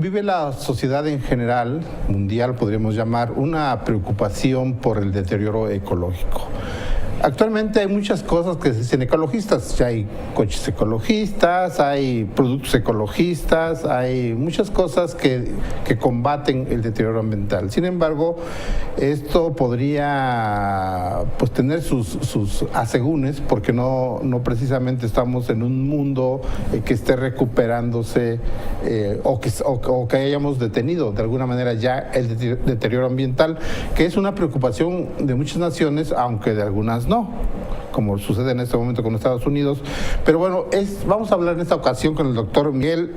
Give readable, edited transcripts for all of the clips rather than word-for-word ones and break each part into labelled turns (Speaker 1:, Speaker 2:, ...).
Speaker 1: Vive la sociedad en general, mundial podríamos llamar, una preocupación por el deterioro ecológico. Actualmente hay muchas cosas que se dicen ecologistas, ya hay coches ecologistas, hay productos ecologistas, hay muchas cosas que combaten el deterioro ambiental. Sin embargo, esto podría pues tener sus asegúnes, porque no precisamente estamos en un mundo que esté recuperándose o que hayamos detenido de alguna manera ya el deterioro ambiental, que es una preocupación de muchas naciones, aunque de algunas no, como sucede en este momento con Estados Unidos. Pero bueno, vamos a hablar en esta ocasión con el doctor Miguel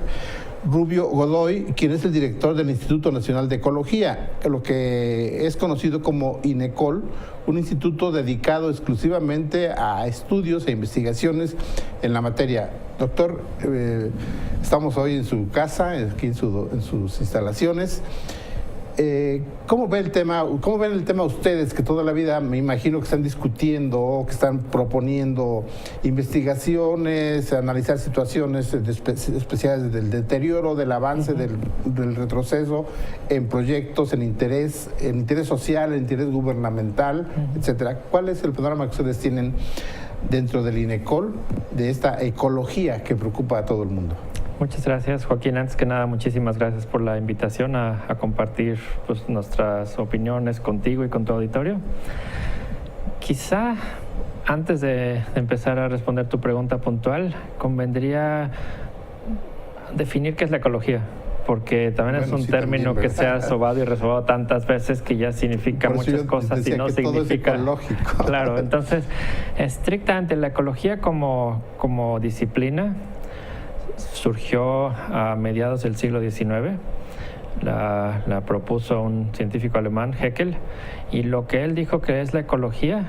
Speaker 1: Rubio Godoy, quien es el director del Instituto Nacional de Ecología, lo que es conocido como INECOL, un instituto dedicado exclusivamente a estudios e investigaciones en la materia. Doctor, estamos hoy en su casa, aquí en sus instalaciones. ¿Cómo ven el tema ustedes, que toda la vida me imagino que están discutiendo, que están proponiendo investigaciones, analizar situaciones especiales del deterioro, del avance, del retroceso en proyectos, en interés social, en interés gubernamental, etcétera? ¿Cuál es el panorama que ustedes tienen dentro del INECOL de esta ecología que preocupa a todo el mundo?
Speaker 2: Muchas gracias, Joaquín. Antes que nada, muchísimas gracias por la invitación a compartir pues, nuestras opiniones contigo y con tu auditorio. Quizá antes de empezar a responder tu pregunta puntual, convendría definir qué es la ecología, porque también es un término que se ha sobado y resobado tantas veces que ya significa muchas cosas y no significa.
Speaker 1: Todo es ecológico.
Speaker 2: Claro, entonces, estrictamente la ecología como disciplina surgió a mediados del siglo XIX. La propuso un científico alemán, Haeckel, y lo que él dijo que es la ecología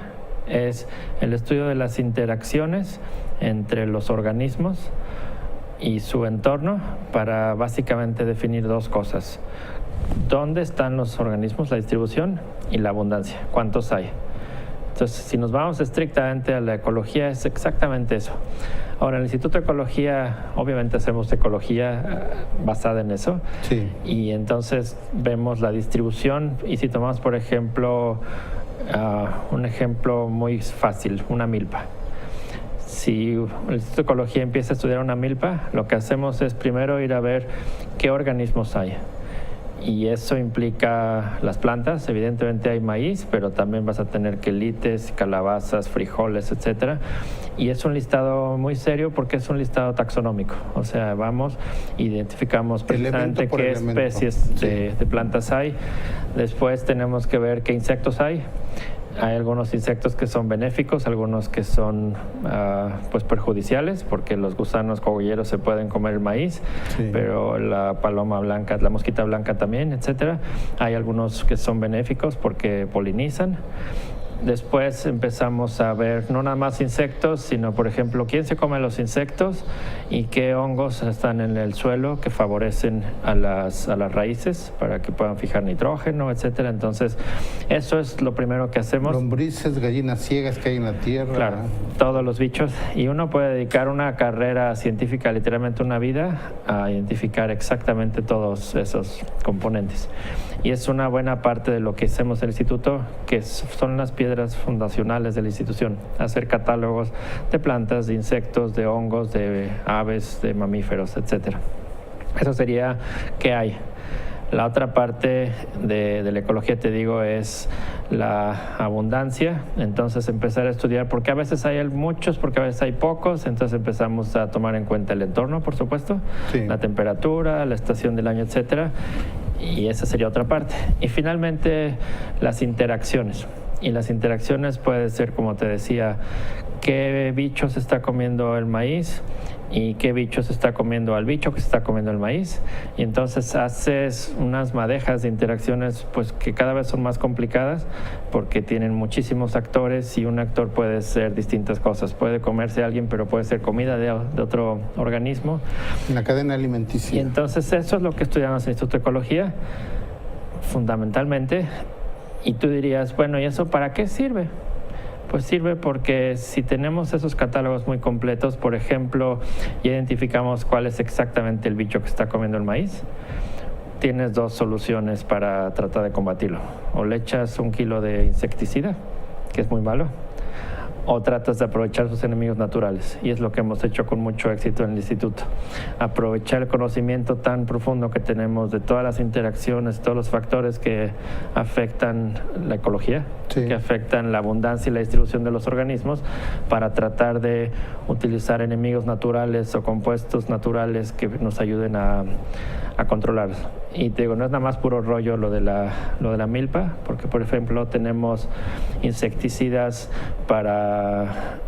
Speaker 2: es el estudio de las interacciones entre los organismos y su entorno para básicamente definir dos cosas: dónde están los organismos, la distribución, y la abundancia, cuántos hay. Entonces, si nos vamos estrictamente a la ecología, es exactamente eso. Ahora, en el Instituto de Ecología, obviamente hacemos ecología basada en eso.
Speaker 1: Sí.
Speaker 2: Y entonces vemos la distribución, y si tomamos, por ejemplo, un ejemplo muy fácil, una milpa. Si el Instituto de Ecología empieza a estudiar una milpa, lo que hacemos es primero ir a ver qué organismos hay. Y eso implica las plantas. Evidentemente hay maíz, pero también vas a tener quelites, calabazas, frijoles, etcétera. Y es un listado muy serio porque es un listado taxonómico. O sea, vamos, identificamos precisamente qué especies de plantas hay. Después tenemos que ver qué insectos hay. Hay algunos insectos que son benéficos, algunos que son pues perjudiciales, porque los gusanos cogolleros se pueden comer el maíz, sí, pero la paloma blanca, la mosquita blanca también, etcétera. Hay algunos que son benéficos porque polinizan. Después empezamos a ver no nada más insectos, sino, por ejemplo, quién se come los insectos y qué hongos están en el suelo que favorecen a las raíces para que puedan fijar nitrógeno, etcétera. Entonces, eso es lo primero que hacemos.
Speaker 1: Lombrices, gallinas ciegas que hay en la tierra.
Speaker 2: Claro, todos los bichos. Y uno puede dedicar una carrera científica, literalmente una vida, a identificar exactamente todos esos componentes. Y es una buena parte de lo que hacemos en el instituto, que son las piedras fundacionales de la institución: hacer catálogos de plantas, de insectos, de hongos, de aves, de mamíferos, etcétera. Eso sería qué hay. La otra parte de la ecología, te digo, es la abundancia. Entonces empezar a estudiar, porque a veces hay muchos, porque a veces hay pocos. Entonces empezamos a tomar en cuenta el entorno, por supuesto, sí, la temperatura, la estación del año, etcétera. Y esa sería otra parte. Y finalmente, las interacciones. Y las interacciones puede ser, como te decía, qué bicho se está comiendo el maíz y qué bicho se está comiendo al bicho que se está comiendo el maíz. Y entonces haces unas madejas de interacciones pues que cada vez son más complicadas, porque tienen muchísimos actores, y un actor puede ser distintas cosas. Puede comerse a alguien, pero puede ser comida de otro organismo.
Speaker 1: En la cadena alimenticia.
Speaker 2: Y entonces eso es lo que estudiamos en el Instituto de Ecología, fundamentalmente. Y tú dirías, bueno, ¿y eso para qué sirve? Pues sirve porque si tenemos esos catálogos muy completos, por ejemplo, ya identificamos cuál es exactamente el bicho que está comiendo el maíz, tienes dos soluciones para tratar de combatirlo. O le echas 1 kilo de insecticida, que es muy malo, o tratas de aprovechar sus enemigos naturales. Y es lo que hemos hecho con mucho éxito en el instituto. Aprovechar el conocimiento tan profundo que tenemos de todas las interacciones, todos los factores que afectan la ecología, que afectan la abundancia y la distribución de los organismos, para tratar de utilizar enemigos naturales o compuestos naturales que nos ayuden a controlar. Y te digo, no es nada más puro rollo lo de la milpa, porque por ejemplo tenemos insecticidas para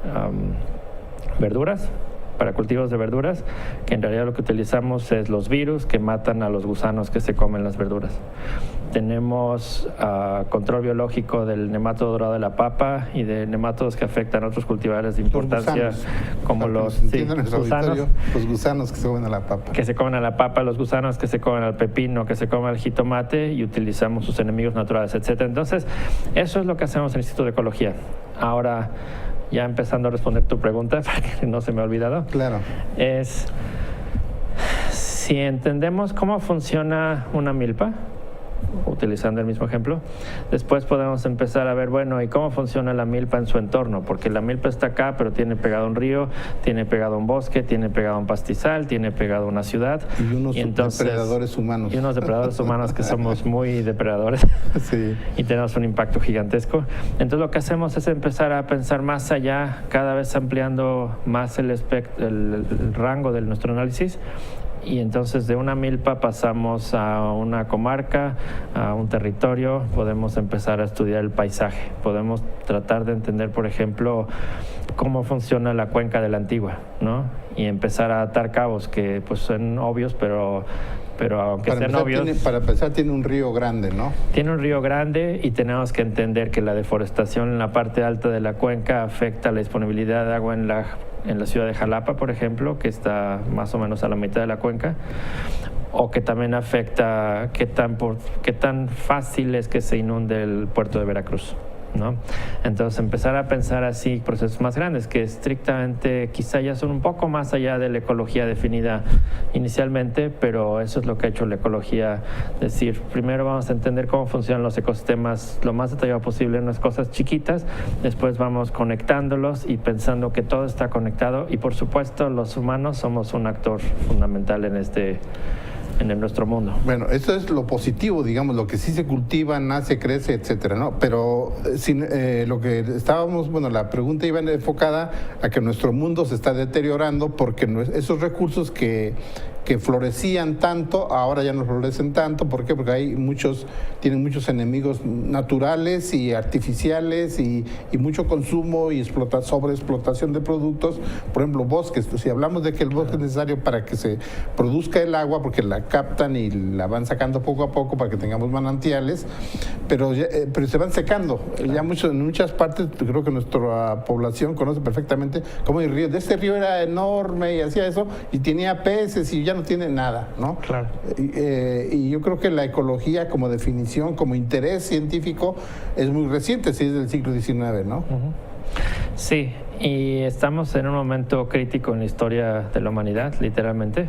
Speaker 2: verduras, para cultivos de verduras, que en realidad lo que utilizamos es los virus que matan a los gusanos que se comen las verduras. Tenemos control biológico del nemátodo dorado de la papa y de nemátodos que afectan a otros cultivares de importancia, como los gusanos.
Speaker 1: Los gusanos que se comen a la papa.
Speaker 2: Que se comen a la papa, los gusanos que se comen al pepino, que se comen al jitomate, y utilizamos sus enemigos naturales, etc. Entonces, eso es lo que hacemos en el Instituto de Ecología. Ahora, ya empezando a responder tu pregunta, para que no se me ha olvidado.
Speaker 1: Claro.
Speaker 2: Es, si entendemos cómo funciona una milpa, utilizando el mismo ejemplo, después podemos empezar a ver, bueno, ¿y cómo funciona la milpa en su entorno? Porque la milpa está acá, pero tiene pegado un río, tiene pegado un bosque, tiene pegado un pastizal, tiene pegado una ciudad.
Speaker 1: Y unos depredadores humanos.
Speaker 2: Y unos depredadores humanos que somos muy depredadores.
Speaker 1: Sí.
Speaker 2: Y tenemos un impacto gigantesco. Entonces lo que hacemos es empezar a pensar más allá, cada vez ampliando más el rango de nuestro análisis. Y entonces de una milpa pasamos a una comarca, a un territorio, podemos empezar a estudiar el paisaje, podemos tratar de entender, por ejemplo, cómo funciona la cuenca de la Antigua, ¿no? Y empezar a atar cabos que pues son obvios, pero aunque sean obvios...
Speaker 1: Para empezar, tiene un río grande, ¿no?
Speaker 2: Tiene un río grande y tenemos que entender que la deforestación en la parte alta de la cuenca afecta la disponibilidad de agua en la ciudad de Jalapa, por ejemplo, que está más o menos a la mitad de la cuenca, o que también afecta qué tan fácil es que se inunde el puerto de Veracruz, ¿no? Entonces empezar a pensar así procesos más grandes que estrictamente quizá ya son un poco más allá de la ecología definida inicialmente, pero eso es lo que ha hecho la ecología, decir, primero vamos a entender cómo funcionan los ecosistemas lo más detallado posible en unas cosas chiquitas, después vamos conectándolos y pensando que todo está conectado, y por supuesto los humanos somos un actor fundamental en nuestro mundo.
Speaker 1: Bueno, eso es lo positivo, digamos, lo que sí se cultiva, nace, crece, etcétera, ¿no? Pero lo que estábamos, bueno, la pregunta iba enfocada a que nuestro mundo se está deteriorando porque esos recursos que florecían tanto, ahora ya no florecen tanto. ¿Por qué? Porque tienen muchos enemigos naturales y artificiales y mucho consumo y sobreexplotación de productos. Por ejemplo, bosques. Si hablamos de que el bosque es necesario para que se produzca el agua, porque la captan y la van sacando poco a poco para que tengamos manantiales, pero se van secando. Ya en muchas partes, creo que nuestra población conoce perfectamente cómo el río. Este río era enorme y hacía eso y tenía peces y ya no tiene nada, ¿no?
Speaker 2: Claro.
Speaker 1: Y yo creo que la ecología como definición, como interés científico, es muy reciente, sí, es del siglo XIX, ¿no?
Speaker 2: Uh-huh. Sí, y estamos en un momento crítico en la historia de la humanidad, literalmente,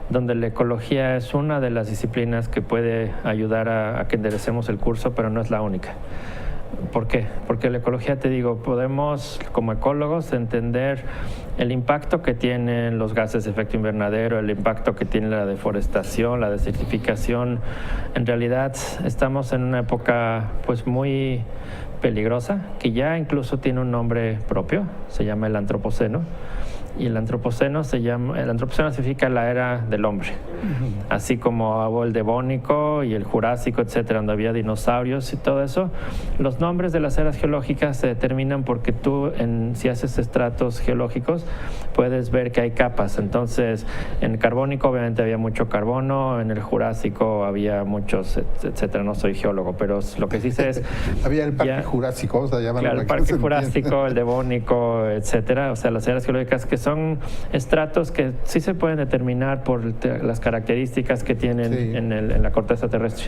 Speaker 2: donde la ecología es una de las disciplinas que puede ayudar a que enderecemos el curso, pero no es la única. ¿Por qué? Porque la ecología, te digo, podemos como ecólogos entender el impacto que tienen los gases de efecto invernadero, el impacto que tiene la deforestación, la desertificación. En realidad estamos en una época pues muy peligrosa, que ya incluso tiene un nombre propio, se llama el Antropoceno. Y el Antropoceno significa la era del hombre, así como hubo el Devónico y el Jurásico, etcétera, donde había dinosaurios y todo eso. Los nombres de las eras geológicas se determinan porque tú, si haces estratos geológicos, puedes ver que hay capas. Entonces, en el Carbónico obviamente había mucho carbono, en el Jurásico había muchos, etcétera. No soy geólogo, pero lo que sí sé es...
Speaker 1: Había el Parque Jurásico, vamos a llamarlo.
Speaker 2: Claro, el Parque Jurásico, el Devónico, etcétera. O sea, las eras geológicas que son estratos que sí se pueden determinar por las características que tienen en la corteza terrestre.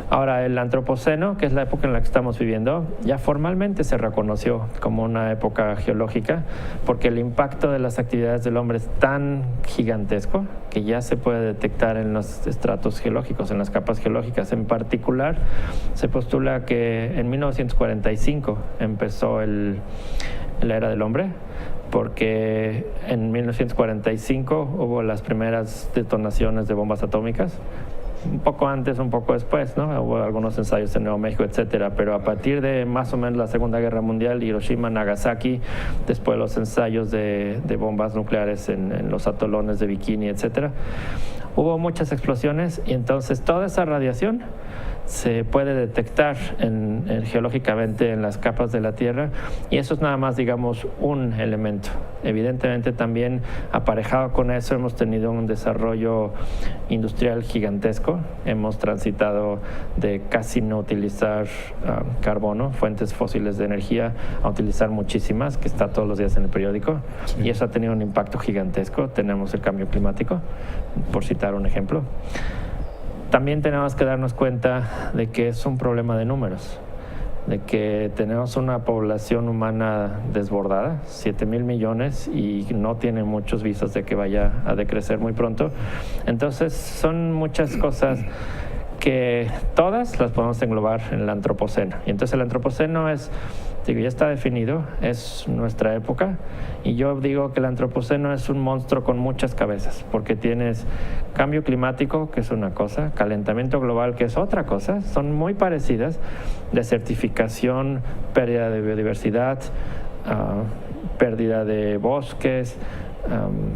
Speaker 2: Ahora, el Antropoceno, que es la época en la que estamos viviendo, ya formalmente se reconoció como una época geológica porque el impacto de las actividades del hombre es tan gigantesco que ya se puede detectar en los estratos geológicos, en las capas geológicas. En particular, se postula que en 1945 empezó la era del hombre, porque en 1945 hubo las primeras detonaciones de bombas atómicas. Un poco antes, un poco después, ¿no? Hubo algunos ensayos en Nuevo México, etcétera, pero a partir de más o menos la Segunda Guerra Mundial, Hiroshima, Nagasaki, después los ensayos de bombas nucleares en los atolones de Bikini, etcétera, hubo muchas explosiones y entonces toda esa radiación se puede detectar geológicamente en las capas de la Tierra, y eso es nada más, digamos, un elemento. Evidentemente también aparejado con eso hemos tenido un desarrollo industrial gigantesco. Hemos transitado de casi no utilizar carbono, fuentes fósiles de energía, a utilizar muchísimas, que está todos los días en el periódico, y eso ha tenido un impacto gigantesco. Tenemos el cambio climático, por citar un ejemplo. También tenemos que darnos cuenta de que es un problema de números, de que tenemos una población humana desbordada, 7,000 millones, y no tiene muchos visos de que vaya a decrecer muy pronto. Entonces son muchas cosas que todas las podemos englobar en el Antropoceno. Y entonces el Antropoceno ya está definido, es nuestra época, y yo digo que el Antropoceno es un monstruo con muchas cabezas, porque tienes cambio climático, que es una cosa, calentamiento global, que es otra cosa, son muy parecidas, desertificación, pérdida de biodiversidad, pérdida de bosques,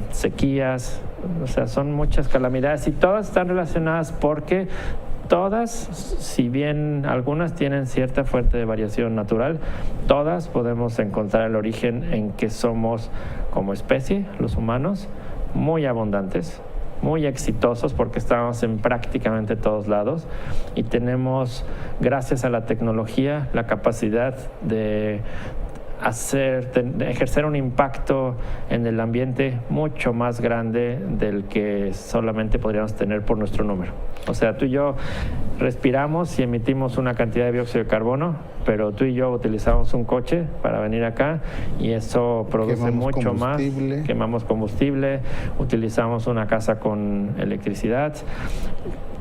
Speaker 2: sequías, o sea, son muchas calamidades y todas están relacionadas porque todas, si bien algunas tienen cierta fuente de variación natural, todas podemos encontrar el origen en que somos como especie, los humanos, muy abundantes, muy exitosos porque estamos en prácticamente todos lados y tenemos, gracias a la tecnología, la capacidad de ejercer un impacto en el ambiente mucho más grande del que solamente podríamos tener por nuestro número. O sea, tú y yo respiramos y emitimos una cantidad de dióxido de carbono, pero tú y yo utilizamos un coche para venir acá y eso produce mucho más. Quemamos combustible, utilizamos una casa con electricidad,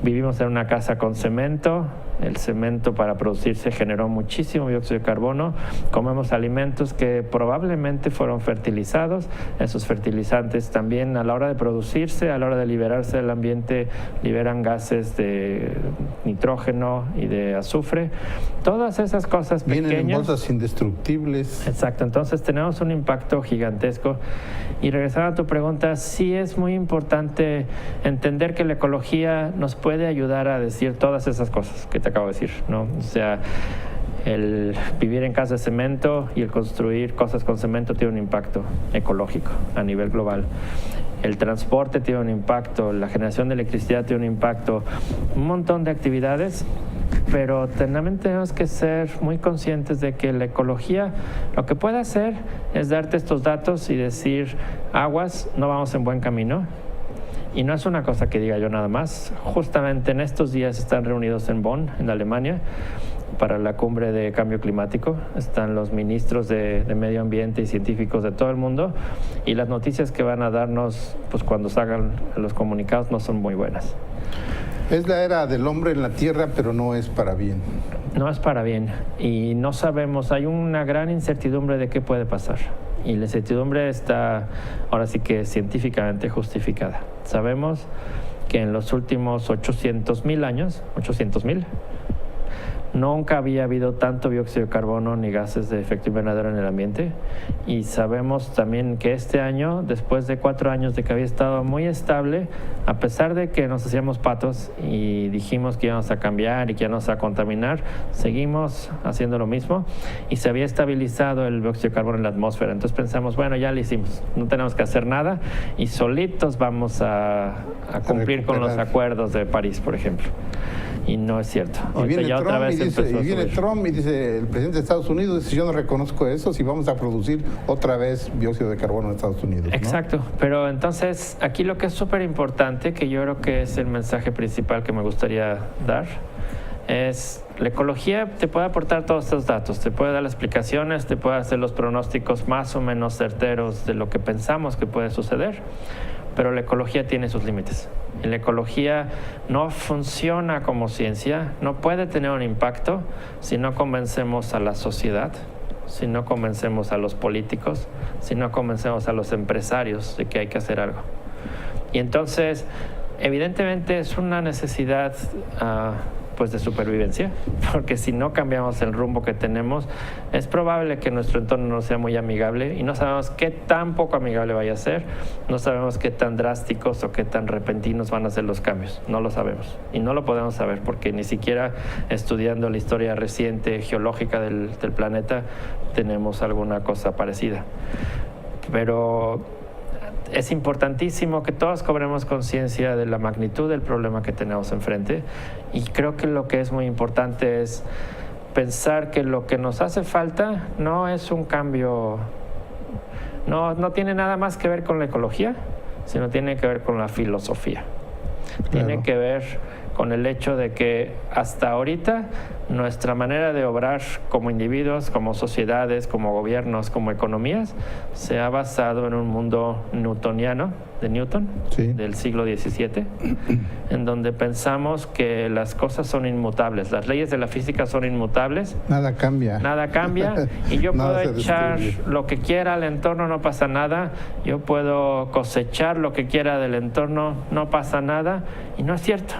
Speaker 2: vivimos en una casa con cemento. El cemento para producirse generó muchísimo dióxido de carbono. Comemos alimentos que probablemente fueron fertilizados. Esos fertilizantes también a la hora de producirse, a la hora de liberarse del ambiente, liberan gases de nitrógeno y de azufre. Todas esas cosas pequeñas.
Speaker 1: Vienen en bolsas indestructibles.
Speaker 2: Exacto, entonces tenemos un impacto gigantesco. Y regresando a tu pregunta, sí es muy importante entender que la ecología nos puede ayudar a decir todas esas cosas que te acabo de decir, ¿no? O sea, el vivir en casa de cemento y el construir cosas con cemento tiene un impacto ecológico a nivel global. El transporte tiene un impacto, la generación de electricidad tiene un impacto, un montón de actividades, pero también tenemos que ser muy conscientes de que la ecología lo que puede hacer es darte estos datos y decir, aguas, no vamos en buen camino. Y no es una cosa que diga yo nada más. Justamente en estos días están reunidos en Bonn, en Alemania, para la cumbre de cambio climático. Están los ministros de medio ambiente y científicos de todo el mundo, y las noticias que van a darnos pues cuando salgan los comunicados no son muy buenas.
Speaker 1: Es la era del hombre en la Tierra, pero no es para bien.
Speaker 2: No es para bien y no sabemos, hay una gran incertidumbre de qué puede pasar. Y la incertidumbre está ahora sí que científicamente justificada. Sabemos que en los últimos 800,000 años, nunca había habido tanto dióxido de carbono ni gases de efecto invernadero en el ambiente, y sabemos también que este año, después de 4 años de que había estado muy estable, a pesar de que nos hacíamos patos y dijimos que íbamos a cambiar y que íbamos a contaminar, seguimos haciendo lo mismo y se había estabilizado el dióxido de carbono en la atmósfera. Entonces pensamos, bueno, ya lo hicimos, no tenemos que hacer nada y solitos vamos a cumplir con los acuerdos de París, por ejemplo. y no es cierto.
Speaker 1: Y viene,
Speaker 2: ya
Speaker 1: Trump,
Speaker 2: otra vez
Speaker 1: Trump y dice, el presidente de Estados Unidos dice, yo no reconozco eso si vamos a producir otra vez dióxido de carbono en Estados Unidos, ¿no?
Speaker 2: Exacto, pero entonces aquí lo que es súper importante, que yo creo que es el mensaje principal que me gustaría dar, es la ecología te puede aportar todos estos datos, te puede dar las explicaciones, te puede hacer los pronósticos más o menos certeros de lo que pensamos que puede suceder, pero la ecología tiene sus límites. Y la ecología no funciona como ciencia, no puede tener un impacto si no convencemos a la sociedad, si no convencemos a los políticos, si no convencemos a los empresarios de que hay que hacer algo. Y entonces, evidentemente es una necesidad pues de supervivencia, porque si no cambiamos el rumbo que tenemos, es probable que nuestro entorno no sea muy amigable y no sabemos qué tan poco amigable vaya a ser, no sabemos qué tan drásticos o qué tan repentinos van a ser los cambios, no lo sabemos y no lo podemos saber porque ni siquiera estudiando la historia reciente geológica del planeta tenemos alguna cosa parecida. Pero es importantísimo que todos cobremos conciencia de la magnitud del problema que tenemos enfrente y creo que lo que es muy importante es pensar que lo que nos hace falta no es un cambio, no tiene nada más que ver con la ecología, sino tiene que ver con la filosofía. Claro. Tiene que ver con el hecho de que hasta ahorita nuestra manera de obrar como individuos, como sociedades, como gobiernos, como economías, se ha basado en un mundo newtoniano, de Newton, sí, del siglo XVII, en donde pensamos que las cosas son inmutables, las leyes de la física son inmutables.
Speaker 1: Nada cambia.
Speaker 2: Nada cambia y yo puedo echar lo que quiera al entorno, no pasa nada. Yo puedo cosechar lo que quiera del entorno, no pasa nada. Y no es cierto.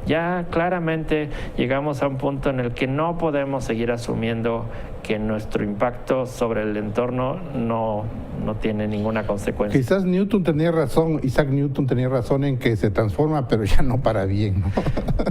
Speaker 2: Ya claramente llegamos a un punto en el que no podemos seguir asumiendo que nuestro impacto sobre el entorno no tiene ninguna consecuencia.
Speaker 1: Quizás Isaac Newton tenía razón en que se transforma, pero ya no para bien, ¿no?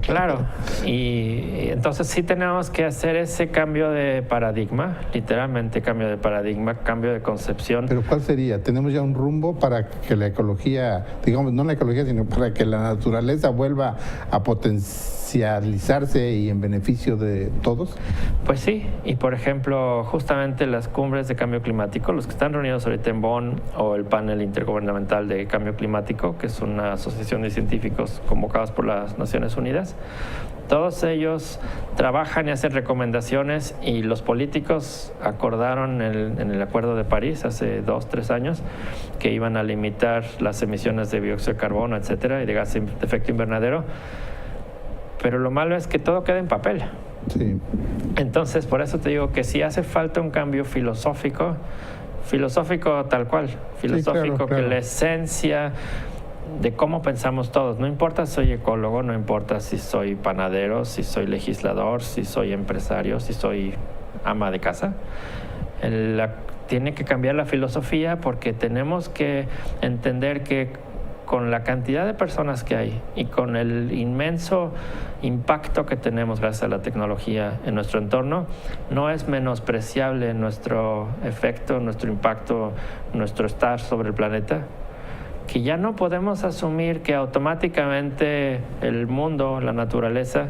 Speaker 2: Claro, y entonces sí tenemos que hacer ese cambio de paradigma, literalmente cambio de paradigma, cambio de concepción.
Speaker 1: ¿Pero cuál sería? ¿Tenemos ya un rumbo para que la ecología, digamos, no la ecología, sino para que la naturaleza vuelva a potencializarse y en beneficio de todos?
Speaker 2: Pues sí, y por ejemplo, justamente las cumbres de cambio climático, los que están reunidos ahorita en Bonn, o el panel intergubernamental de cambio climático, que es una asociación de científicos convocados por las Naciones Unidas, todos ellos trabajan y hacen recomendaciones y los políticos acordaron en el Acuerdo de París hace 2-3 años que iban a limitar las emisiones de dióxido de carbono, etcétera, y de gas de efecto invernadero. Pero lo malo es que todo queda en papel.
Speaker 1: Sí.
Speaker 2: Entonces, por eso te digo que si hace falta un cambio filosófico tal cual, filosófico, sí, claro. Que la esencia de cómo pensamos todos, no importa si soy ecólogo, no importa si soy panadero, si soy legislador, si soy empresario, si soy ama de casa, tiene que cambiar la filosofía porque tenemos que entender que con la cantidad de personas que hay y con el inmenso impacto que tenemos gracias a la tecnología en nuestro entorno, no es menospreciable nuestro efecto, nuestro impacto, nuestro estar sobre el planeta, que ya no podemos asumir que automáticamente el mundo, la naturaleza,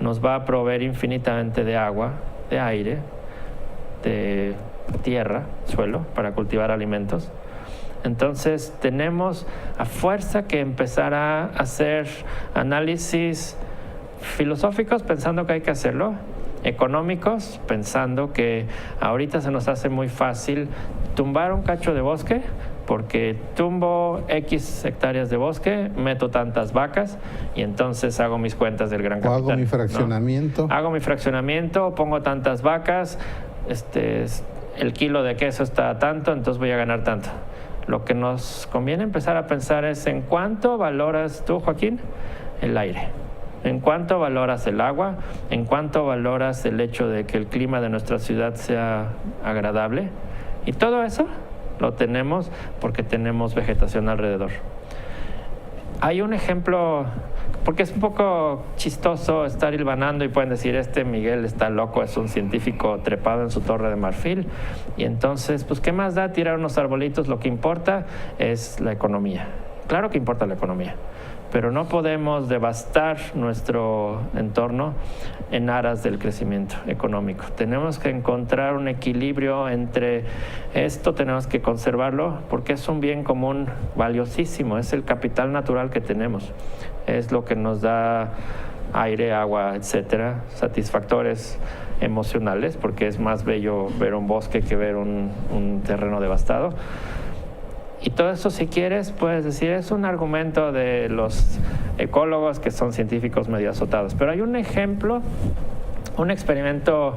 Speaker 2: nos va a proveer infinitamente de agua, de aire, de tierra, suelo, para cultivar alimentos. Entonces tenemos a fuerza que empezar a hacer análisis filosóficos pensando que hay que hacerlo, económicos pensando que ahorita se nos hace muy fácil tumbar un cacho de bosque porque tumbo X hectáreas de bosque, meto tantas vacas y entonces hago mis cuentas del gran capital.
Speaker 1: Hago mi fraccionamiento.
Speaker 2: ¿No? Hago mi fraccionamiento, pongo tantas vacas, el kilo de queso está a tanto, entonces voy a ganar tanto. Lo que nos conviene empezar a pensar es en cuánto valoras tú, Joaquín, el aire, en cuánto valoras el agua, en cuánto valoras el hecho de que el clima de nuestra ciudad sea agradable. Y todo eso lo tenemos porque tenemos vegetación alrededor. Hay un ejemplo, porque es un poco chistoso estar hilvanando y pueden decir, Miguel está loco, es un científico trepado en su torre de marfil. Y entonces, pues, ¿qué más da tirar unos arbolitos? Lo que importa es la economía. Claro que importa la economía, pero no podemos devastar nuestro entorno en aras del crecimiento económico. Tenemos que encontrar un equilibrio entre esto, tenemos que conservarlo porque es un bien común valiosísimo, es el capital natural que tenemos, es lo que nos da aire, agua, etcétera, satisfactores emocionales, porque es más bello ver un bosque que ver un terreno devastado. Y todo eso, si quieres, puedes decir, es un argumento de los ecólogos que son científicos medio azotados. Pero hay un ejemplo, un experimento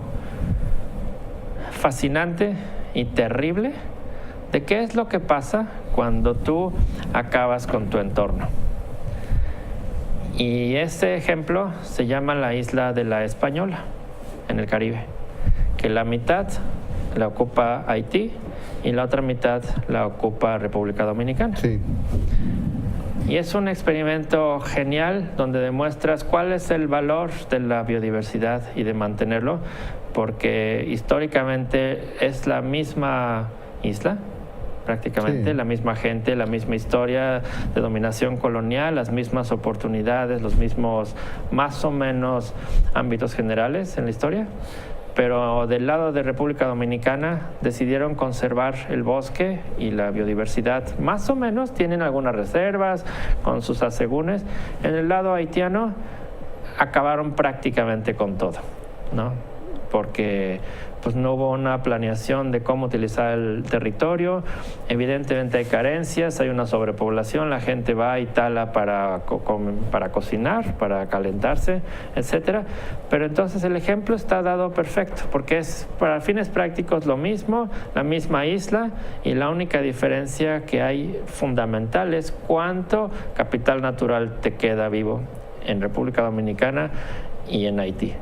Speaker 2: fascinante y terrible de qué es lo que pasa cuando tú acabas con tu entorno. Y este ejemplo se llama la isla de La Española, en el Caribe, que la mitad la ocupa Haití y la otra mitad la ocupa República Dominicana.
Speaker 1: Sí.
Speaker 2: Y es un experimento genial donde demuestras cuál es el valor de la biodiversidad y de mantenerlo, porque históricamente es la misma isla, prácticamente, la misma gente, la misma historia de dominación colonial, las mismas oportunidades, los mismos más o menos ámbitos generales en la historia. Pero del lado de República Dominicana decidieron conservar el bosque y la biodiversidad. Más o menos tienen algunas reservas con sus asegúnes. En el lado haitiano acabaron prácticamente con todo, ¿no? Porque pues no hubo una planeación de cómo utilizar el territorio. Evidentemente hay carencias, hay una sobrepoblación, la gente va y tala para cocinar, para calentarse, etcétera. Pero entonces el ejemplo está dado perfecto, porque es para fines prácticos lo mismo, la misma isla, y la única diferencia que hay fundamental es cuánto capital natural te queda vivo en República Dominicana y en Haití.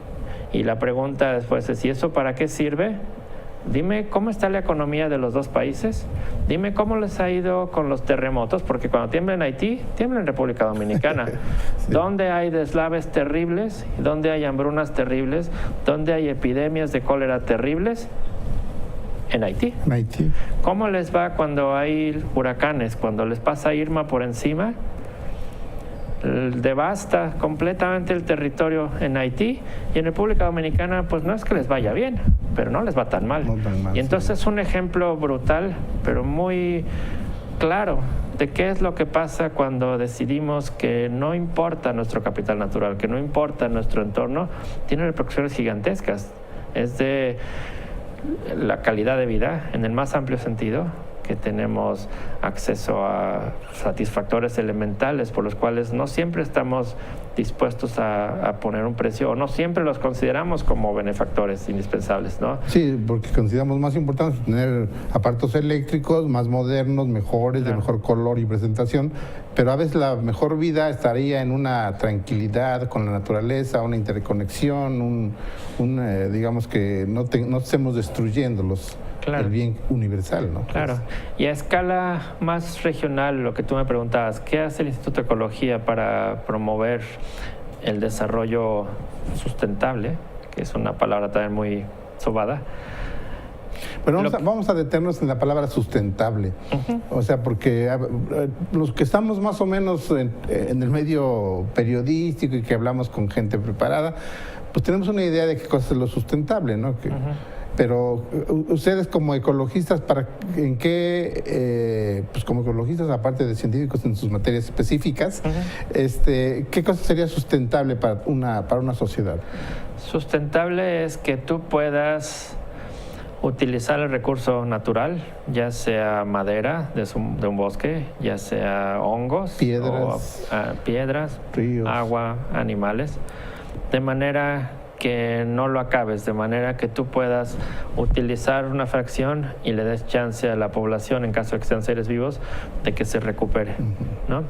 Speaker 2: Y la pregunta después es, ¿y eso para qué sirve? Dime cómo está la economía de los dos países. Dime cómo les ha ido con los terremotos, porque cuando tiembla en Haití, tiembla en República Dominicana. Sí. ¿Dónde hay deslaves terribles? ¿Dónde hay hambrunas terribles? ¿Dónde hay epidemias de cólera terribles? En Haití.
Speaker 1: Haití.
Speaker 2: ¿Cómo les va cuando hay huracanes? Cuando les pasa Irma por encima, devasta completamente el territorio en Haití, y en República Dominicana pues no es que les vaya bien, pero no les va tan mal.
Speaker 1: No tan mal,
Speaker 2: y entonces es un ejemplo brutal, pero muy claro de qué es lo que pasa cuando decidimos que no importa nuestro capital natural, que no importa nuestro entorno, tiene repercusiones gigantescas. Es de la calidad de vida en el más amplio sentido, que tenemos acceso a satisfactores elementales por los cuales no siempre estamos dispuestos a poner un precio, o no siempre los consideramos como benefactores indispensables, ¿no?
Speaker 1: Sí, porque consideramos más importante tener aparatos eléctricos más modernos, mejores, claro, de mejor color y presentación, pero a veces la mejor vida estaría en una tranquilidad con la naturaleza, una interconexión, digamos que no estemos destruyéndolos. Claro. El bien universal, ¿no?
Speaker 2: Claro. Y a escala más regional, lo que tú me preguntabas, ¿qué hace el Instituto de Ecología para promover el desarrollo sustentable? Que es una palabra también muy sobada.
Speaker 1: Pero vamos a detenernos en la palabra sustentable. O sea, porque los que estamos más o menos en el medio periodístico y que hablamos con gente preparada, pues tenemos una idea de qué cosa es lo sustentable, ¿no? Pero ustedes como ecologistas, ¿en qué, pues como ecologistas, aparte de científicos en sus materias específicas, qué cosa sería sustentable para una sociedad?
Speaker 2: Sustentable es que tú puedas utilizar el recurso natural, ya sea madera de un bosque, ya sea hongos, piedras,
Speaker 1: ríos,
Speaker 2: agua, animales, de manera que no lo acabes, de manera que tú puedas utilizar una fracción y le des chance a la población, en caso de que sean seres vivos, de que se recupere, ¿no?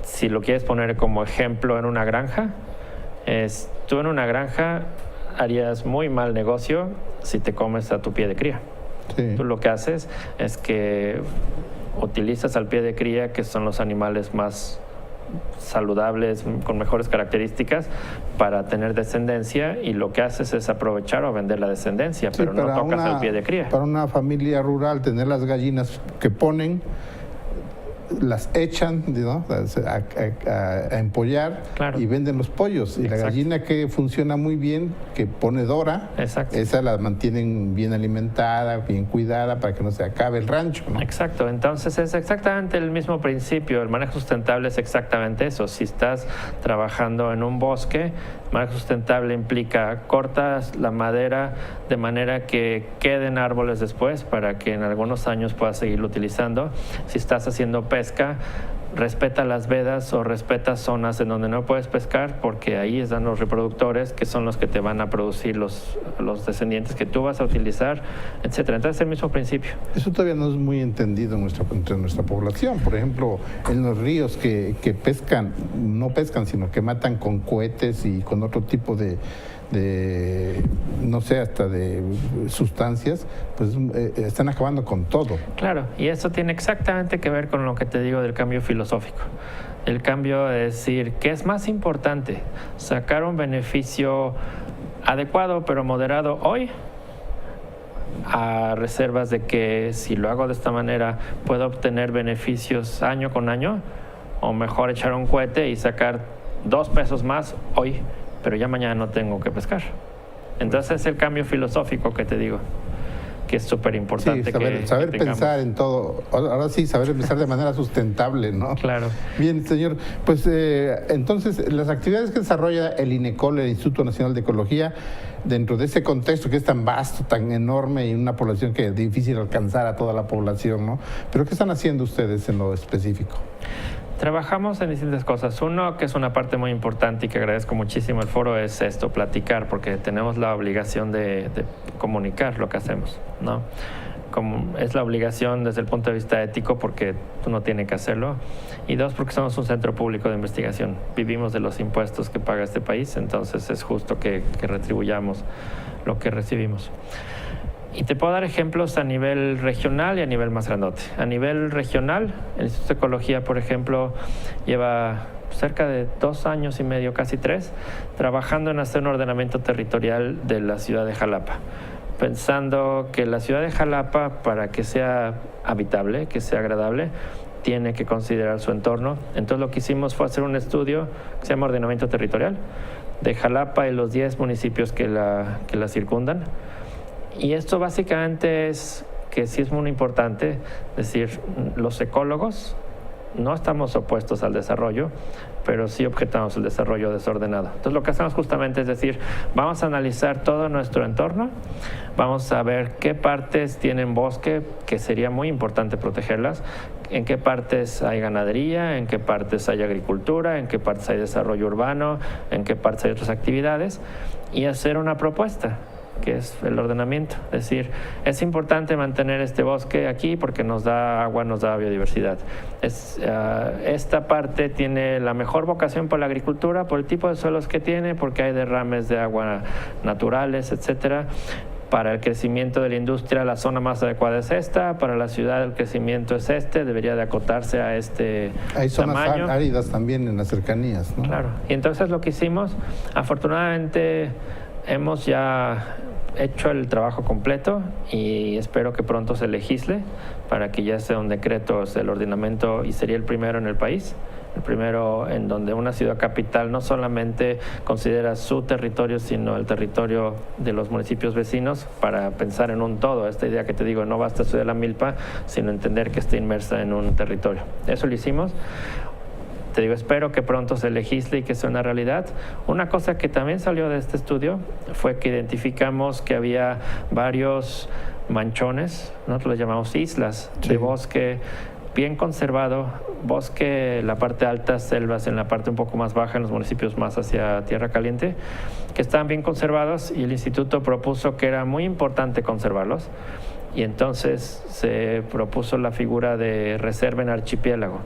Speaker 2: Si lo quieres poner como ejemplo en una granja, tú en una granja harías muy mal negocio si te comes a tu pie de cría. Sí. Tú lo que haces es que utilizas al pie de cría, que son los animales más saludables, con mejores características, para tener descendencia, y lo que haces es aprovechar o vender la descendencia, sí, pero no tocas al pie de cría.
Speaker 1: Para una familia rural, tener las gallinas que ponen las echan, ¿no?, a empollar,
Speaker 2: claro,
Speaker 1: y venden los pollos. Y
Speaker 2: exacto,
Speaker 1: la gallina que funciona muy bien, que pone Dora,
Speaker 2: exacto,
Speaker 1: esa la mantienen bien alimentada, bien cuidada, para que no se acabe el rancho, ¿no?
Speaker 2: Exacto, entonces es exactamente el mismo principio. El manejo sustentable es exactamente eso. Si estás trabajando en un bosque, el manejo sustentable implica cortas la madera de manera que queden árboles después para que en algunos años puedas seguirlo utilizando. Si estás haciendo pesca, respeta las vedas o respeta zonas en donde no puedes pescar, porque ahí están los reproductores, que son los que te van a producir los descendientes que tú vas a utilizar, etcétera. Entonces es el mismo principio.
Speaker 1: Eso todavía no es muy entendido entre nuestra población. Por ejemplo, en los ríos que pescan, no pescan, sino que matan con cohetes y con otro tipo de no sé, hasta de sustancias, pues están acabando con todo.
Speaker 2: Claro, y eso tiene exactamente que ver con lo que te digo del cambio filosófico. El cambio de decir, ¿qué es más importante? ¿Sacar un beneficio adecuado pero moderado hoy, a reservas de que si lo hago de esta manera puedo obtener beneficios año con año? ¿O mejor echar un cohete y sacar 2 pesos más hoy, pero ya mañana no tengo que pescar? Entonces es el cambio filosófico que te digo, que es súper importante.
Speaker 1: Sí, saber pensar en todo. Ahora sí, saber pensar de manera sustentable, ¿no?
Speaker 2: Claro.
Speaker 1: Bien, señor. Pues entonces, las actividades que desarrolla el INECOL, el Instituto Nacional de Ecología, dentro de ese contexto que es tan vasto, tan enorme, y una población que es difícil alcanzar a toda la población, ¿no? Pero ¿qué están haciendo ustedes en lo específico?
Speaker 2: Trabajamos en distintas cosas. Uno, que es una parte muy importante y que agradezco muchísimo el foro, es esto, platicar, porque tenemos la obligación de comunicar lo que hacemos, ¿no? Como es la obligación desde el punto de vista ético, porque uno tiene que hacerlo. Y 2, porque somos un centro público de investigación. Vivimos de los impuestos que paga este país, entonces es justo que retribuyamos lo que recibimos. Y te puedo dar ejemplos a nivel regional y a nivel más grandote. A nivel regional, el Instituto de Ecología, por ejemplo, lleva cerca de 2 años y medio, casi 3, trabajando en hacer un ordenamiento territorial de la ciudad de Jalapa, pensando que la ciudad de Jalapa, para que sea habitable, que sea agradable, tiene que considerar su entorno. Entonces lo que hicimos fue hacer un estudio que se llama Ordenamiento Territorial de Jalapa y los 10 municipios que la circundan. Y esto básicamente es que sí es muy importante, es decir, los ecólogos no estamos opuestos al desarrollo, pero sí objetamos el desarrollo desordenado. Entonces lo que hacemos justamente es decir, vamos a analizar todo nuestro entorno, vamos a ver qué partes tienen bosque, que sería muy importante protegerlas, en qué partes hay ganadería, en qué partes hay agricultura, en qué partes hay desarrollo urbano, en qué partes hay otras actividades, y hacer una propuesta, que es el ordenamiento. Es decir, es importante mantener este bosque aquí porque nos da agua, nos da biodiversidad. Esta parte tiene la mejor vocación por la agricultura, por el tipo de suelos que tiene, porque hay derrames de agua naturales, etcétera. Para el crecimiento de la industria, la zona más adecuada es esta. Para la ciudad, el crecimiento es este. Debería de acotarse a este tamaño.
Speaker 1: Hay zonas áridas también en las cercanías, ¿no?
Speaker 2: Claro. Y entonces lo que hicimos, afortunadamente, hemos ya hecho el trabajo completo y espero que pronto se legisle para que ya sea un decreto el ordenamiento, y sería el primero en el país, el primero en donde una ciudad capital no solamente considera su territorio, sino el territorio de los municipios vecinos, para pensar en un todo. Esta idea que te digo, no basta estudiar la milpa, sino entender que está inmersa en un territorio. Eso lo hicimos. Te digo, espero que pronto se legisle y que sea una realidad. Una cosa que también salió de este estudio fue que identificamos que había varios manchones, nosotros los llamamos islas, sí, de bosque bien conservado, bosque en la parte alta, selvas en la parte un poco más baja, en los municipios más hacia Tierra Caliente, que estaban bien conservados, y el instituto propuso que era muy importante conservarlos, y entonces se propuso la figura de reserva en archipiélago,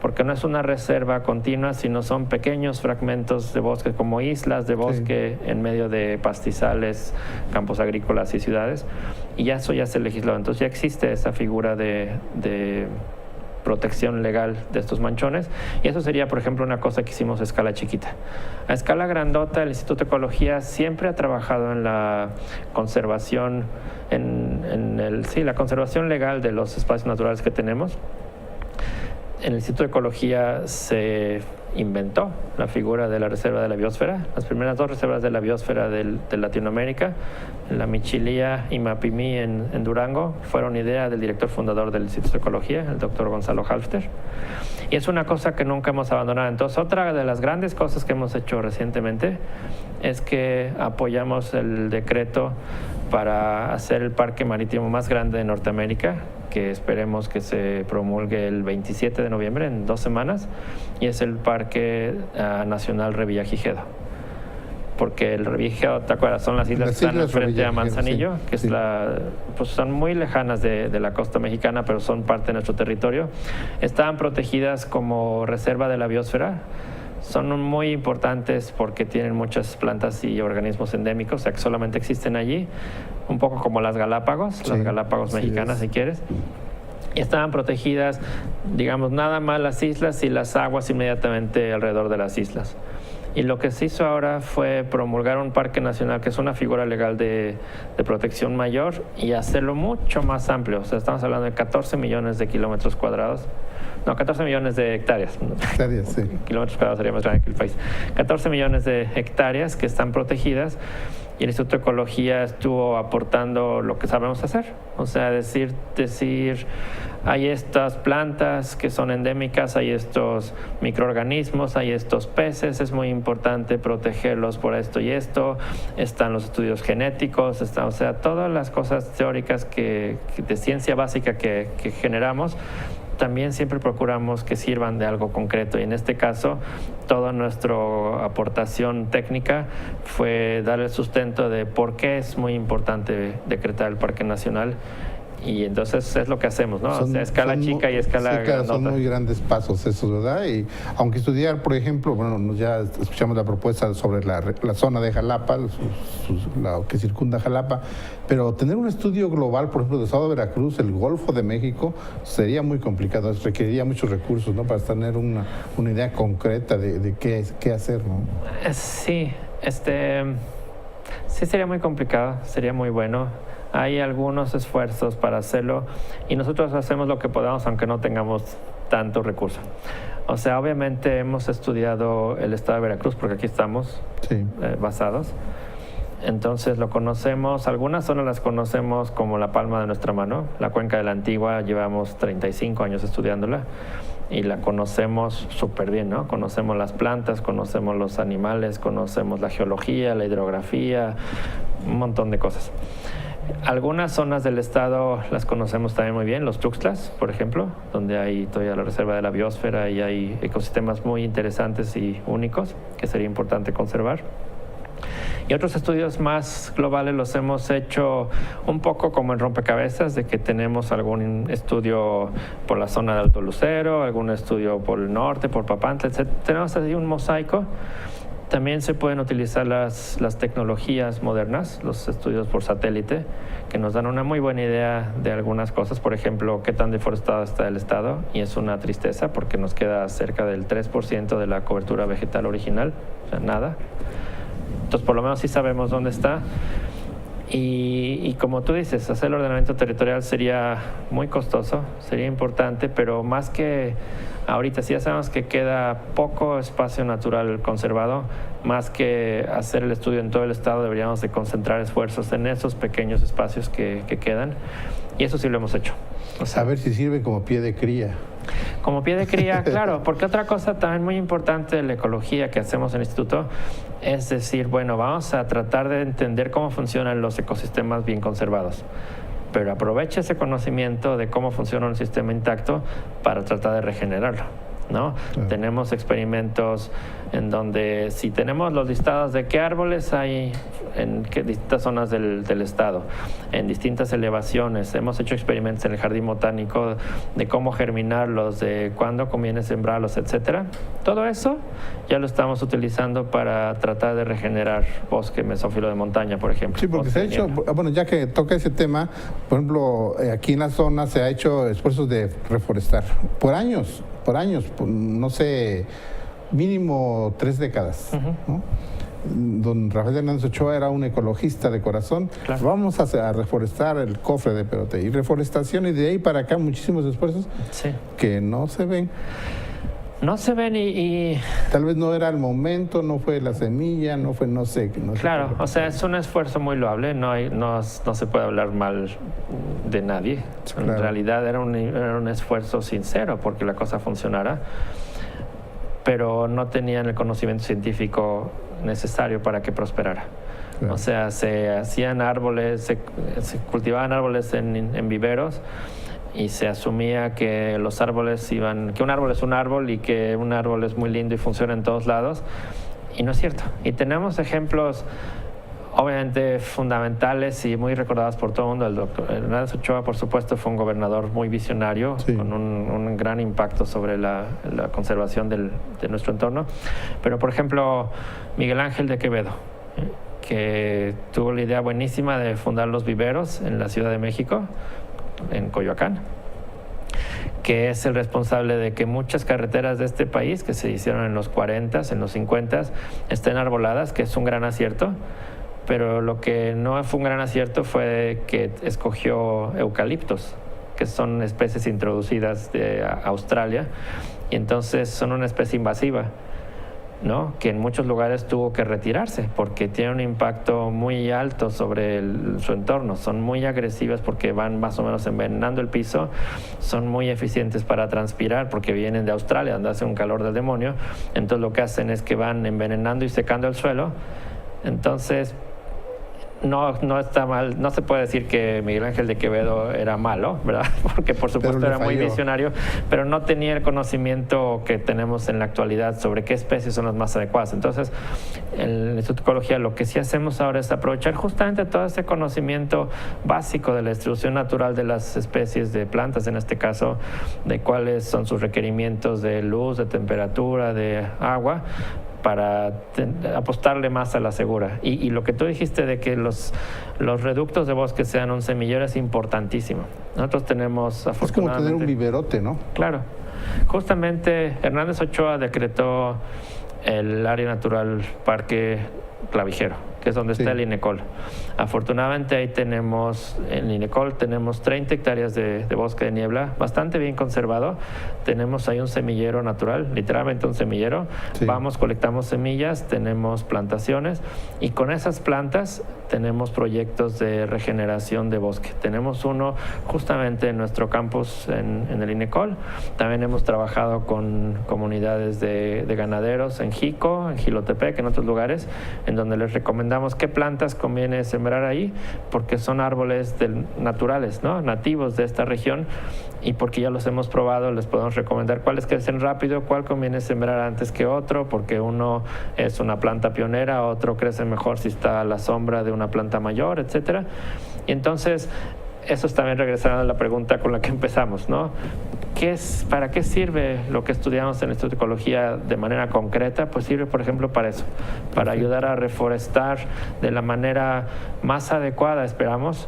Speaker 2: porque no es una reserva continua, sino son pequeños fragmentos de bosque, como islas de bosque, sí, en medio de pastizales, campos agrícolas y ciudades, y eso ya se legisló. Entonces ya existe esa figura de protección legal de estos manchones, y eso sería, por ejemplo, una cosa que hicimos a escala chiquita. A escala grandota, el Instituto de Ecología siempre ha trabajado en la conservación, la conservación legal de los espacios naturales que tenemos. en el Instituto de Ecología se inventó la figura de la reserva de la biosfera. Las primeras 2 reservas de la biosfera de Latinoamérica, la Michilía y Mapimí en Durango, fueron idea del director fundador del Instituto de Ecología, el doctor Gonzalo Halfter. Y es una cosa que nunca hemos abandonado. Entonces, otra de las grandes cosas que hemos hecho recientemente es que apoyamos el decreto para hacer el parque marítimo más grande de Norteamérica, que esperemos que se promulgue el 27 de noviembre, en 2 semanas, y es el Parque Nacional Revillagigedo. Porque el Revillagigedo, ¿te acuerdas? Son las islas que están frente a Manzanillo, sí, que es pues son muy lejanas de la costa mexicana, pero son parte de nuestro territorio. Estaban protegidas como reserva de la biosfera. Son muy importantes porque tienen muchas plantas y organismos endémicos, o sea que solamente existen allí, un poco como las Galápagos, las Galápagos mexicanas, si quieres. Y estaban protegidas, digamos, nada más las islas y las aguas inmediatamente alrededor de las islas. Y lo que se hizo ahora fue promulgar un parque nacional que es una figura legal de protección mayor y hacerlo mucho más amplio. O sea, estamos hablando de 14 millones de kilómetros cuadrados. No, 14 millones de hectáreas.
Speaker 1: Hectáreas, sí.
Speaker 2: Kilómetros cuadrados sería más grande que el país. 14 millones de hectáreas que están protegidas y el Instituto de Ecología estuvo aportando lo que sabemos hacer. O sea, decir hay estas plantas que son endémicas, hay estos microorganismos, hay estos peces, es muy importante protegerlos por esto y esto. Están los estudios genéticos, o sea, todas las cosas teóricas de ciencia básica que generamos, también siempre procuramos que sirvan de algo concreto, y en este caso toda nuestra aportación técnica fue dar el sustento de por qué es muy importante decretar el Parque Nacional. Y entonces es lo que hacemos, ¿no? O sea, escala chica y escala grandota. Son
Speaker 1: muy grandes pasos esos, ¿verdad? Y aunque estudiar, por ejemplo, bueno, ya escuchamos la propuesta sobre la zona de Jalapa, la que circunda Jalapa, pero tener un estudio global, por ejemplo, del estado de Veracruz, el Golfo de México, sería muy complicado, requeriría muchos recursos, ¿no? Para tener una idea concreta de qué hacer, ¿no?
Speaker 2: Sí, sí sería muy complicado, sería muy bueno. Hay algunos esfuerzos para hacerlo y nosotros hacemos lo que podamos aunque no tengamos tanto recurso. O sea, obviamente hemos estudiado el estado de Veracruz porque aquí estamos basados. Entonces lo conocemos, algunas zonas las conocemos como la palma de nuestra mano. La cuenca de la Antigua llevamos 35 años estudiándola y la conocemos súper bien, ¿no? Conocemos las plantas, conocemos los animales, conocemos la geología, la hidrografía, un montón de cosas. Algunas zonas del estado las conocemos también muy bien, los Tuxtlas, por ejemplo, donde hay todavía la reserva de la biosfera y hay ecosistemas muy interesantes y únicos que sería importante conservar. Y otros estudios más globales los hemos hecho un poco como en rompecabezas, de que tenemos algún estudio por la zona de Alto Lucero, algún estudio por el norte, por Papantla, etc. Tenemos así un mosaico. También se pueden utilizar las tecnologías modernas, los estudios por satélite, que nos dan una muy buena idea de algunas cosas. Por ejemplo, qué tan deforestado está el estado, y es una tristeza porque nos queda cerca del 3% de la cobertura vegetal original, o sea, nada. Entonces, por lo menos sí sabemos dónde está. Y como tú dices, hacer el ordenamiento territorial sería muy costoso, sería importante, pero más que ahorita, si ya sabemos que queda poco espacio natural conservado, más que hacer el estudio en todo el estado, deberíamos de concentrar esfuerzos en esos pequeños espacios que quedan, y eso sí lo hemos hecho.
Speaker 1: O sea, a ver si sirve como pie de cría.
Speaker 2: Como pie de cría, claro, porque otra cosa también muy importante de la ecología que hacemos en el instituto es decir, bueno, vamos a tratar de entender cómo funcionan los ecosistemas bien conservados, pero aprovecha ese conocimiento de cómo funciona un sistema intacto para tratar de regenerarlo, ¿no? Claro. Tenemos experimentos en donde si tenemos los listados de qué árboles hay en distintas zonas del estado, en distintas elevaciones, hemos hecho experimentos en el jardín botánico de cómo germinarlos, de cuándo conviene sembrarlos, etcétera. Todo eso ya lo estamos utilizando para tratar de regenerar bosque mesófilo de montaña, por ejemplo.
Speaker 1: Sí, porque se ha hecho, bueno, ya que toca ese tema, por ejemplo, aquí en la zona se ha hecho esfuerzos de reforestar por años, no sé, mínimo 3 décadas, ¿no? don Rafael Hernández Ochoa era un ecologista de corazón.
Speaker 2: Claro.
Speaker 1: Vamos a reforestar el cofre de Perote. Y reforestación, y de ahí para acá muchísimos esfuerzos
Speaker 2: Sí.
Speaker 1: que no se ven.
Speaker 2: No se ven y
Speaker 1: Tal vez no era el momento, no fue la semilla, no fue, no sé. No sé
Speaker 2: claro, o sea, es un esfuerzo muy loable, no se puede hablar mal de nadie.
Speaker 1: Claro.
Speaker 2: En realidad era un esfuerzo sincero porque la cosa funcionara, pero no tenían el conocimiento científico necesario para que prosperara.
Speaker 1: Claro.
Speaker 2: O sea, se hacían árboles, se cultivaban árboles en viveros, y se asumía que los árboles que un árbol es un árbol y que un árbol es muy lindo y funciona en todos lados, y no es cierto. Y tenemos ejemplos obviamente fundamentales y muy recordados por todo el mundo. El doctor Hernández Ochoa, por supuesto, fue un gobernador muy visionario,
Speaker 1: sí,
Speaker 2: con un gran impacto sobre la conservación de nuestro entorno. Pero, por ejemplo, Miguel Ángel de Quevedo, que tuvo la idea buenísima de fundar los viveros en la Ciudad de México, en Coyoacán, que es el responsable de que muchas carreteras de este país, que se hicieron en los 40s, en los 50s, estén arboladas, que es un gran acierto. Pero lo que no fue un gran acierto fue que escogió eucaliptos, que son especies introducidas de Australia, y entonces son una especie invasiva, ¿no? Que en muchos lugares tuvo que retirarse porque tiene un impacto muy alto sobre su entorno. Son muy agresivas porque van más o menos envenenando el piso, son muy eficientes para transpirar porque vienen de Australia, donde hace un calor del demonio. Entonces lo que hacen es que van envenenando y secando el suelo. Entonces no está mal, no se puede decir que Miguel Ángel de Quevedo era malo, ¿verdad? Porque por supuesto era muy visionario, pero no tenía el conocimiento que tenemos en la actualidad sobre qué especies son las más adecuadas. Entonces, en el Instituto de Ecología lo que sí hacemos ahora es aprovechar justamente todo ese conocimiento básico de la distribución natural de las especies de plantas, en este caso, de cuáles son sus requerimientos de luz, de temperatura, de agua, para apostarle más a la segura. Y lo que tú dijiste de que los reductos de bosque sean un semillero es importantísimo. Nosotros tenemos, afortunadamente...
Speaker 1: Es como tener un viverote, ¿no?
Speaker 2: Claro. Justamente Hernández Ochoa decretó el área natural Parque Clavijero, que es donde está el INECOL. Afortunadamente ahí tenemos, en INECOL tenemos 30 hectáreas de bosque de niebla, bastante bien conservado. Tenemos ahí un semillero natural, literalmente un semillero. Sí. Vamos, colectamos semillas, tenemos plantaciones, y con esas plantas tenemos proyectos de regeneración de bosque. Tenemos uno justamente en nuestro campus en el INECOL. También hemos trabajado con comunidades de ganaderos en Jico, en Jilotepec, en otros lugares, en donde les recomendamos qué plantas conviene sembrar ahí, porque son árboles naturales, ¿no? Nativos de esta región, y porque ya los hemos probado, les podemos recomendar cuáles crecen rápido, cuál conviene sembrar antes que otro, porque uno es una planta pionera, otro crece mejor si está a la sombra de una planta mayor, etcétera. Y entonces, eso es también regresando a la pregunta con la que empezamos, ¿no? ¿Para qué sirve lo que estudiamos en el Instituto de Ecología de manera concreta? Pues sirve, por ejemplo, para eso, para ayudar a reforestar de la manera más adecuada, esperamos,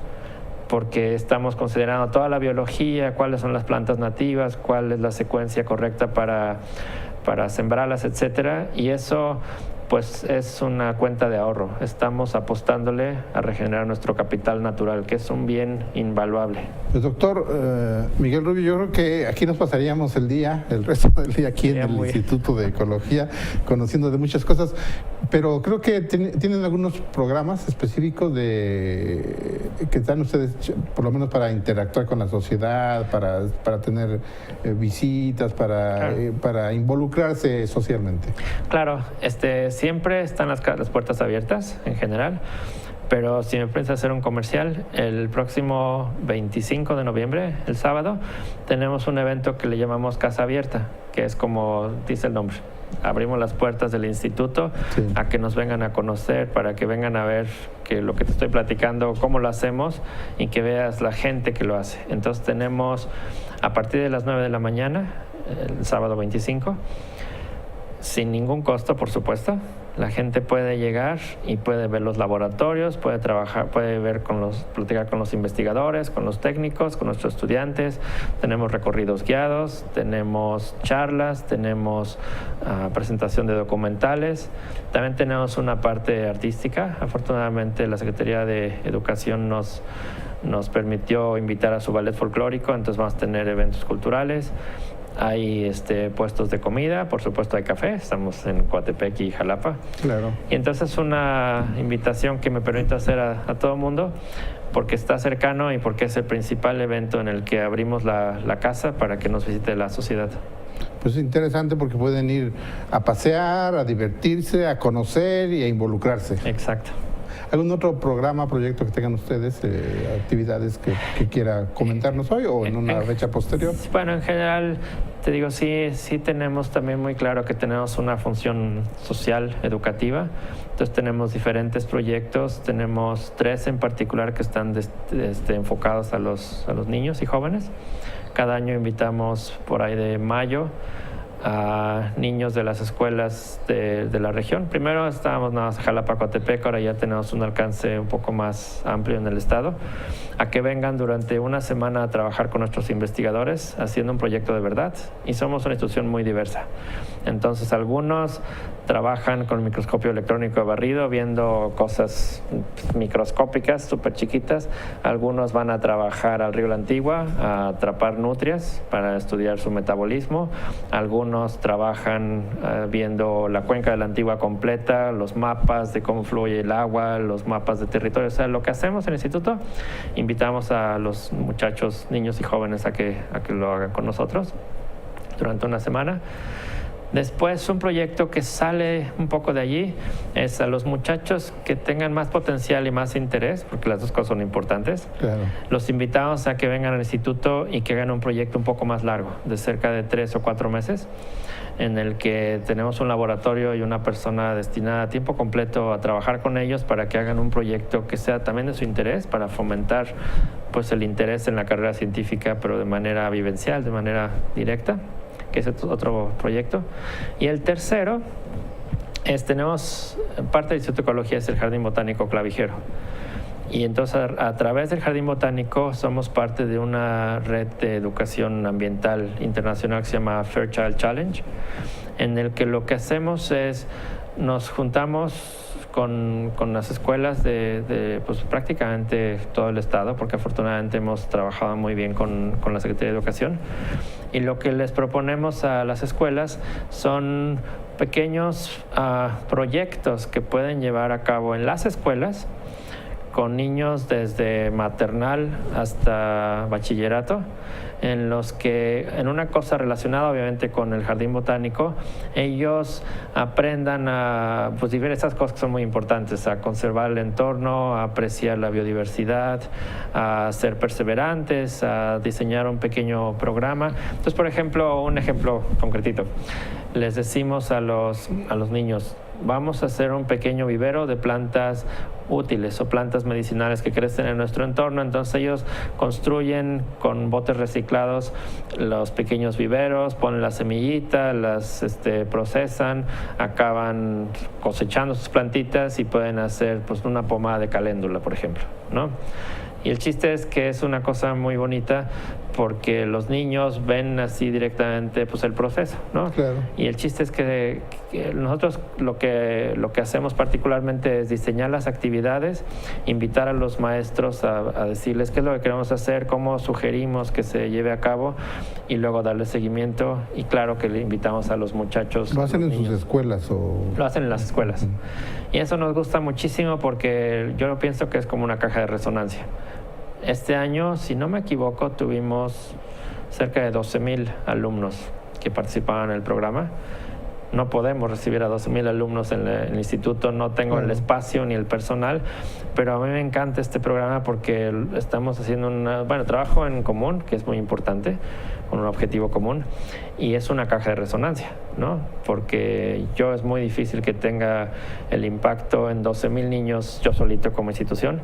Speaker 2: porque estamos considerando toda la biología, cuáles son las plantas nativas, cuál es la secuencia correcta para sembrarlas, etcétera, y eso pues es una cuenta de ahorro. Estamos apostándole a regenerar nuestro capital natural, que es un bien invaluable.
Speaker 1: Pues doctor Miguel Rubio, yo creo que aquí nos pasaríamos el resto del día aquí en el Instituto de Ecología, conociendo de muchas cosas, pero creo que tienen algunos programas específicos que dan ustedes, por lo menos para interactuar con la sociedad, para tener visitas, para involucrarse socialmente.
Speaker 2: Claro, siempre están las puertas abiertas en general, pero si me piensas hacer un comercial, el próximo 25 de noviembre, el sábado, tenemos un evento que le llamamos Casa Abierta, que es como dice el nombre. Abrimos las puertas del instituto a que nos vengan a conocer, para que vengan a ver que lo que te estoy platicando, cómo lo hacemos, y que veas la gente que lo hace. Entonces tenemos a partir de las 9 de la mañana, el sábado 25, sin ningún costo, por supuesto. La gente puede llegar y puede ver los laboratorios, puede trabajar, puede platicar con los investigadores, con los técnicos, con nuestros estudiantes. Tenemos recorridos guiados, tenemos charlas, tenemos presentación de documentales. También tenemos una parte artística. Afortunadamente, la Secretaría de Educación nos permitió invitar a su ballet folclórico, entonces vamos a tener eventos culturales. Hay puestos de comida, por supuesto hay café, estamos en Coatepec y Jalapa.
Speaker 1: Claro.
Speaker 2: Y entonces es una invitación que me permite hacer a todo el mundo, porque está cercano y porque es el principal evento en el que abrimos la casa para que nos visite la sociedad.
Speaker 1: Pues es interesante porque pueden ir a pasear, a divertirse, a conocer y a involucrarse.
Speaker 2: Exacto.
Speaker 1: ¿Algún otro programa, proyecto que tengan ustedes, actividades que quiera comentarnos hoy o en una fecha posterior?
Speaker 2: Bueno, en general, te digo, sí tenemos también muy claro que tenemos una función social, educativa. Entonces tenemos diferentes proyectos, tenemos 3 en particular que están enfocados a los niños y jóvenes. Cada año invitamos por ahí de mayo a niños de las escuelas de la región. Primero estábamos nada más en Jalapa, Coatepec, ahora ya tenemos un alcance un poco más amplio en el estado, a que vengan durante una semana a trabajar con nuestros investigadores haciendo un proyecto de verdad, y somos una institución muy diversa. Entonces algunos trabajan con microscopio electrónico de barrido viendo cosas microscópicas súper chiquitas. Algunos van a trabajar al río La Antigua a atrapar nutrias para estudiar su metabolismo. Algunos trabajan viendo la cuenca de la Antigua completa, los mapas de cómo fluye el agua, los mapas de territorio. O sea, lo que hacemos en el instituto, invitamos a los muchachos, niños y jóvenes a que lo hagan con nosotros durante una semana. Después, un proyecto que sale un poco de allí es a los muchachos que tengan más potencial y más interés, porque las dos cosas son importantes.
Speaker 1: Claro.
Speaker 2: Los invitamos a que vengan al instituto y que hagan un proyecto un poco más largo, de cerca de 3 o 4 meses, en el que tenemos un laboratorio y una persona destinada a tiempo completo a trabajar con ellos para que hagan un proyecto que sea también de su interés, para fomentar pues el interés en la carrera científica, pero de manera vivencial, de manera directa, que es otro proyecto. Y el tercero tenemos parte del Instituto de Ecología, es el Jardín Botánico Clavijero. Y entonces a través del Jardín Botánico somos parte de una red de educación ambiental internacional que se llama Fairchild Challenge, en el que lo que hacemos es nos juntamos con las escuelas de pues, prácticamente todo el estado, porque afortunadamente hemos trabajado muy bien con la Secretaría de Educación, y lo que les proponemos a las escuelas son pequeños proyectos que pueden llevar a cabo en las escuelas con niños desde maternal hasta bachillerato, en los que, en una cosa relacionada obviamente con el jardín botánico, ellos aprendan a pues, diversas cosas que son muy importantes: a conservar el entorno, a apreciar la biodiversidad, a ser perseverantes, a diseñar un pequeño programa. Entonces, por ejemplo, un ejemplo concretito, les decimos a los niños: vamos a hacer un pequeño vivero de plantas útiles o plantas medicinales que crecen en nuestro entorno. Entonces ellos construyen con botes reciclados los pequeños viveros, ponen la semillita, las procesan, acaban cosechando sus plantitas y pueden hacer pues una pomada de caléndula, por ejemplo, ¿no? Y el chiste es que es una cosa muy bonita porque los niños ven así directamente pues el proceso, ¿no?
Speaker 1: Claro.
Speaker 2: Y el chiste es que nosotros lo que hacemos particularmente es diseñar las actividades, invitar a los maestros a decirles qué es lo que queremos hacer, cómo sugerimos que se lleve a cabo, y luego darle seguimiento. Y claro que le invitamos a los muchachos.
Speaker 1: ¿Lo hacen en
Speaker 2: niños.
Speaker 1: sus escuelas o...?
Speaker 2: Lo hacen en las escuelas. Y eso nos gusta muchísimo porque yo pienso que es como una caja de resonancia. Este año, si no me equivoco, tuvimos cerca de 12,000 alumnos que participaban en el programa. No podemos recibir a 12,000 alumnos en el instituto, no tengo el espacio ni el personal, pero a mí me encanta este programa porque estamos haciendo trabajo en común, que es muy importante, con un objetivo común, y es una caja de resonancia, ¿no? Porque es muy difícil que tenga el impacto en 12,000 niños yo solito como institución,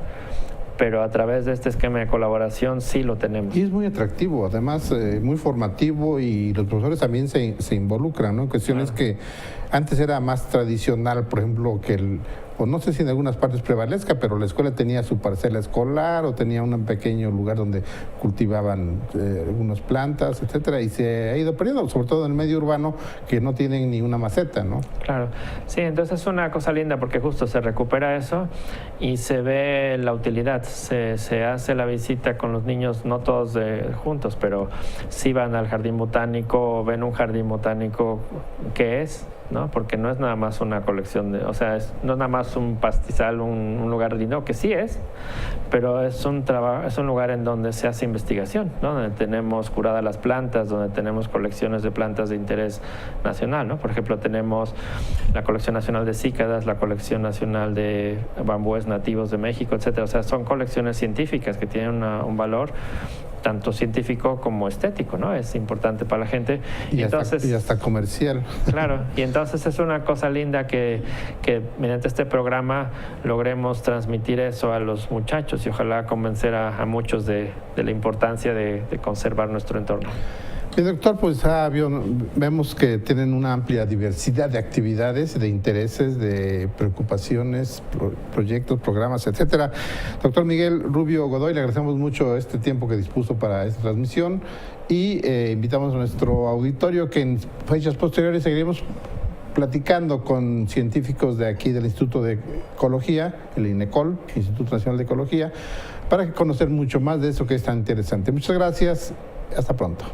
Speaker 2: pero a través de este esquema de colaboración sí lo tenemos.
Speaker 1: Y es muy atractivo, además muy formativo, y los profesores también se involucran, ¿no? En cuestiones que antes era más tradicional, por ejemplo, que o no sé si en algunas partes prevalezca, pero la escuela tenía su parcela escolar o tenía un pequeño lugar donde cultivaban algunas plantas, etcétera, y se ha ido perdiendo, sobre todo en el medio urbano, que no tienen ni una maceta, ¿no?
Speaker 2: Claro, sí, entonces es una cosa linda porque justo se recupera eso y se ve la utilidad, se hace la visita con los niños, no todos juntos, pero sí van al jardín botánico, ven un jardín botánico que es, ¿no? Porque no es nada más una colección no es nada más un pastizal, un lugar lindo, que sí es, pero es un lugar en donde se hace investigación, ¿no? Donde tenemos curadas las plantas, donde tenemos colecciones de plantas de interés nacional, ¿no? Por ejemplo, tenemos la colección nacional de cícadas, la colección nacional de bambúes nativos de México, etcétera. O sea, son colecciones científicas que tienen un valor tanto científico como estético, ¿no? Es importante para la gente.
Speaker 1: Y hasta comercial.
Speaker 2: Claro, y entonces es una cosa linda que mediante este programa logremos transmitir eso a los muchachos y ojalá convencer a muchos de la importancia de conservar nuestro entorno.
Speaker 1: Bien, doctor, pues vemos que tienen una amplia diversidad de actividades, de intereses, de preocupaciones, proyectos, programas, etcétera. Doctor Miguel Rubio Godoy, le agradecemos mucho este tiempo que dispuso para esta transmisión y invitamos a nuestro auditorio que en fechas posteriores seguiremos platicando con científicos de aquí del Instituto de Ecología, el INECOL, Instituto Nacional de Ecología, para conocer mucho más de eso que es tan interesante. Muchas gracias, hasta pronto.